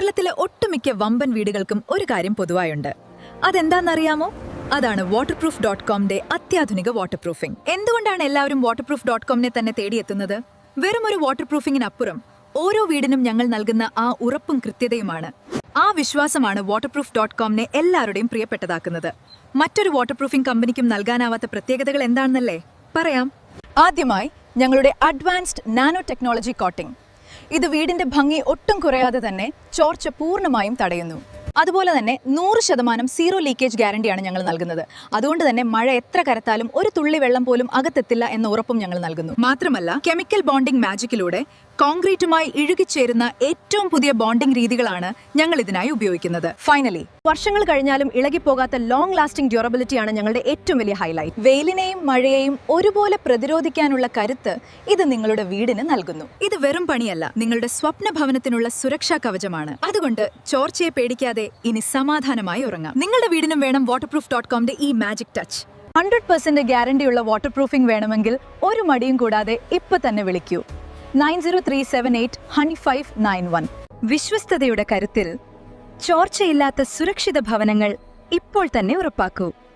കേരളത്തിലെ ഒട്ടുമിക്ക വമ്പൻ വീടുകൾക്കും ഒരു കാര്യം പൊതുവായുണ്ട്. അതെന്താണെന്നറിയാമോ? അതാണ് waterproof.comന്റെ അത്യാധുനിക വാട്ടർ പ്രൂഫിംഗ്. എന്തുകൊണ്ടാണ് എല്ലാവരും waterproof.comനെ തന്നെ തേടിയെത്തുന്നത്? വെറും ഒരു വാട്ടർ പ്രൂഫിംഗിനപ്പുറം ഓരോ വീടിനും ഞങ്ങൾ നൽകുന്ന ആ ഉറപ്പും കൃത്യതയുമാണ്. ആ വിശ്വാസമാണ് waterproof.comനെ എല്ലാവരുടെയും പ്രിയപ്പെട്ടതാക്കുന്നത്. മറ്റൊരു വാട്ടർ പ്രൂഫിംഗ് കമ്പനിക്കും നൽകാനാവാത്ത പ്രത്യേകതകൾ എന്താണെന്നല്ലേ പറയാം. ആദ്യമായി ഞങ്ങളുടെ അഡ്വാൻസ്ഡ് നാനോ ടെക്നോളജി കോട്ടിംഗ്. ഇത് വീടിന്റെ ഭംഗി ഒട്ടും കുറയാതെ തന്നെ ചോർച്ച പൂർണ്ണമായും തടയുന്നു. അതുപോലെ തന്നെ 100% സീറോ ലീക്കേജ് ഗ്യാരണ്ടിയാണ് ഞങ്ങൾ നൽകുന്നത്. അതുകൊണ്ട് തന്നെ മഴ എത്ര കരത്താലും ഒരു തുള്ളി വെള്ളം പോലും അകത്തെത്തില്ല എന്ന ഉറപ്പും ഞങ്ങൾ നൽകുന്നു. മാത്രമല്ല, കെമിക്കൽ ബോണ്ടിംഗ് മാജിക്കിലൂടെ കോൺക്രീറ്റുമായി ഇഴുകിച്ചേരുന്ന ഏറ്റവും പുതിയ ബോണ്ടിംഗ് രീതികളാണ് ഞങ്ങൾ ഇതിനായി ഉപയോഗിക്കുന്നത്. ഫൈനലി, വർഷങ്ങൾ കഴിഞ്ഞാലും ഇളകിപ്പോകാത്ത ലോങ് ലാസ്റ്റിംഗ് ഡ്യൂറബിലിറ്റിയാണ് ഞങ്ങളുടെ ഏറ്റവും വലിയ ഹൈലൈറ്റ്. വെയിലിനെയും മഴയെയും ഒരുപോലെ പ്രതിരോധിക്കാനുള്ള കരുത്ത് ഇത് നിങ്ങളുടെ വീടിന് നൽകുന്നു. ഇത് വെറും പണിയല്ല, നിങ്ങളുടെ സ്വപ്ന ഭവനത്തിനുള്ള സുരക്ഷാ കവചമാണ്. അതുകൊണ്ട് ചോർച്ചയെ പേടിക്കാതെ ഇനി സമാധാനമായി ഉറങ്ങാം. നിങ്ങളുടെ വീടിനും വേണം waterproof.comന്റെ ഈ മാജിക് ടച്ച്. 100% ഗ്യാരണ്ടിയുള്ള വാട്ടർ പ്രൂഫിംഗ് വേണമെങ്കിൽ ഒരു മടിയും കൂടാതെ ഇപ്പൊ തന്നെ വിളിക്കൂ 9037810591. വിശ്വസ്തയുടെ കരുത്തിൽ ചോർച്ചയില്ലാത്ത സുരക്ഷിത ഭവനങ്ങൾ ഇപ്പോൾ തന്നെ ഉറപ്പാക്കൂ.